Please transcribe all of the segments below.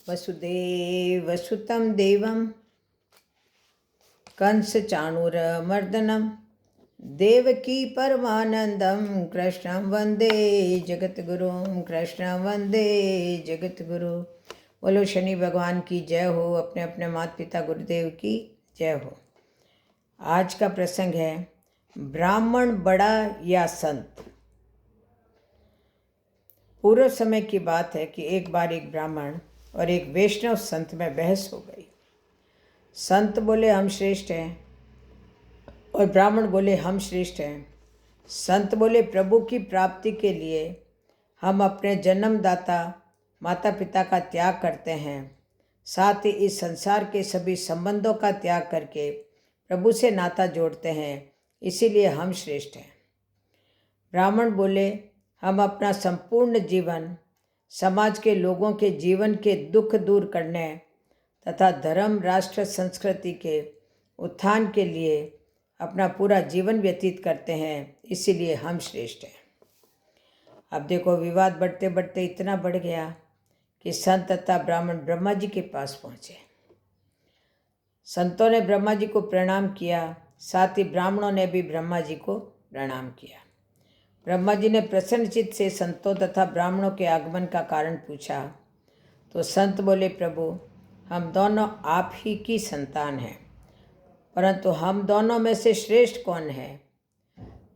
वसुदेवसुतं देवं कंसचाणूरमर्दनं देवकी परमानंदं कृष्णं वंदे जगतगुरुं कृष्णं वंदे जगतगुरु। बोलो शनि भगवान की जय हो, अपने अपने माता पिता गुरुदेव की जय हो। आज का प्रसंग है ब्राह्मण बड़ा या संत। पूर्व समय की बात है कि एक बार एक ब्राह्मण और एक वैष्णव संत में बहस हो गई। संत बोले हम श्रेष्ठ हैं और ब्राह्मण बोले हम श्रेष्ठ हैं। संत बोले प्रभु की प्राप्ति के लिए हम अपने जन्मदाता माता पिता का त्याग करते हैं, साथ ही इस संसार के सभी संबंधों का त्याग करके प्रभु से नाता जोड़ते हैं, इसीलिए हम श्रेष्ठ हैं। ब्राह्मण बोले हम अपना संपूर्ण जीवन समाज के लोगों के जीवन के दुख दूर करने तथा धर्म राष्ट्र संस्कृति के उत्थान के लिए अपना पूरा जीवन व्यतीत करते हैं, इसीलिए हम श्रेष्ठ हैं। अब देखो, विवाद बढ़ते बढ़ते इतना बढ़ गया कि संत तथा ब्राह्मण ब्रह्मा जी के पास पहुँचे। संतों ने ब्रह्मा जी को प्रणाम किया, साथ ही ब्राह्मणों ने भी ब्रह्मा जी को प्रणाम किया। ब्रह्मा जी ने प्रसन्नचित्त से संतों तथा ब्राह्मणों के आगमन का कारण पूछा तो संत बोले प्रभु, हम दोनों आप ही की संतान हैं, परंतु हम दोनों में से श्रेष्ठ कौन है,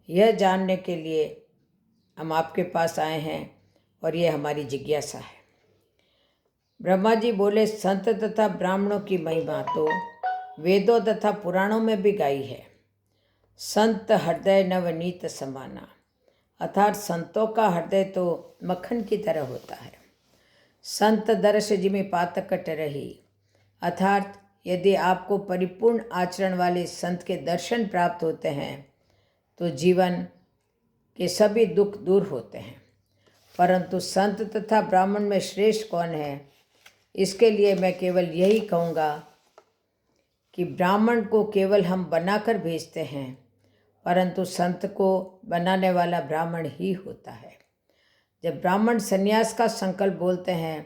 यह जानने के लिए हम आपके पास आए हैं और ये हमारी जिज्ञासा है। ब्रह्मा जी बोले संत तथा ब्राह्मणों की महिमा तो वेदों तथा पुराणों में भी गाई है। संत हृदय नवनीत समाना, अर्थात संतों का हृदय तो मक्खन की तरह होता है। संत दर्श जिमि पातकट रही, अर्थात यदि आपको परिपूर्ण आचरण वाले संत के दर्शन प्राप्त होते हैं तो जीवन के सभी दुख दूर होते हैं। परंतु संत तथा ब्राह्मण में श्रेष्ठ कौन है, इसके लिए मैं केवल यही कहूँगा कि ब्राह्मण को केवल हम बनाकर भेजते हैं, परंतु संत को बनाने वाला ब्राह्मण ही होता है। जब ब्राह्मण संन्यास का संकल्प बोलते हैं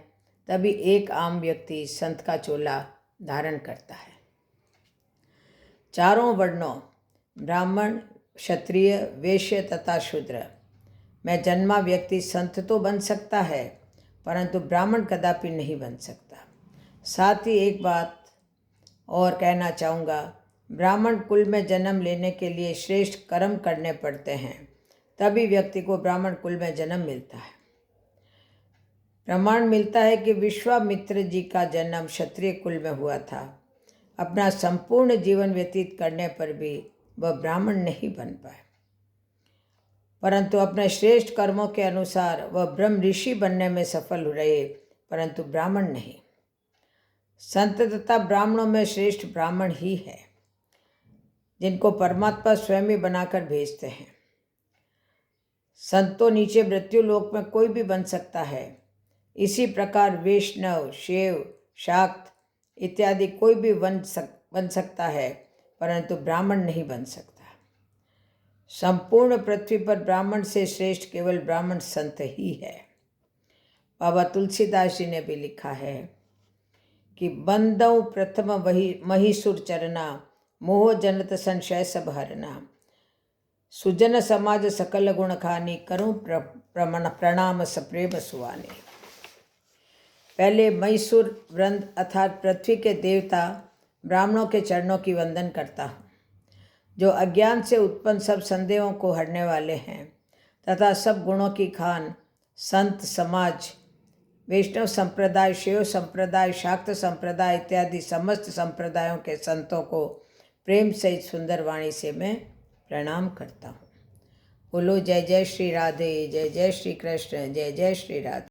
तभी एक आम व्यक्ति संत का चोला धारण करता है। चारों वर्णों ब्राह्मण क्षत्रिय वैश्य तथा शूद्र में जन्मा व्यक्ति संत तो बन सकता है, परंतु ब्राह्मण कदापि नहीं बन सकता। साथ ही एक बात और कहना चाहूँगा, ब्राह्मण कुल में जन्म लेने के लिए श्रेष्ठ कर्म करने पड़ते हैं, तभी व्यक्ति को ब्राह्मण कुल में जन्म मिलता है। प्रमाण मिलता है कि विश्वामित्र जी का जन्म क्षत्रिय कुल में हुआ था। अपना संपूर्ण जीवन व्यतीत करने पर भी वह ब्राह्मण नहीं बन पाए, परंतु अपने श्रेष्ठ कर्मों के अनुसार वह ब्रह्म ऋषि बनने में सफल रहे, परंतु ब्राह्मण नहीं। संत तथा ब्राह्मणों में श्रेष्ठ ब्राह्मण ही है, जिनको परमात्मा स्वयं ही बनाकर भेजते हैं। संतों नीचे मृत्यु लोक में कोई भी बन सकता है, इसी प्रकार वैष्णव शैव शाक्त इत्यादि कोई भी बन सकता है, परंतु ब्राह्मण नहीं बन सकता। संपूर्ण पृथ्वी पर ब्राह्मण से श्रेष्ठ केवल ब्राह्मण संत ही है। बाबा तुलसीदास जी ने भी लिखा है कि बंदौ प्रथम वही महिसुर चरना, मोह जनत संशय सब हरना, सुजन समाज सकल गुण खानी, करूं प्रणाम सप्रेम सुवानी। पहले महिसुर वृंद अर्थात पृथ्वी के देवता ब्राह्मणों के चरणों की वंदन करता हूँ, जो अज्ञान से उत्पन्न सब संदेहों को हरने वाले हैं तथा सब गुणों की खान संत समाज वैष्णव संप्रदाय शैव संप्रदाय शाक्त संप्रदाय इत्यादि समस्त संप्रदायों के संतों को प्रेम सहित सुंदर वाणी से मैं प्रणाम करता हूँ। बोलो जय जय श्री राधे, जय जय श्री कृष्ण, जय जय श्री राधे।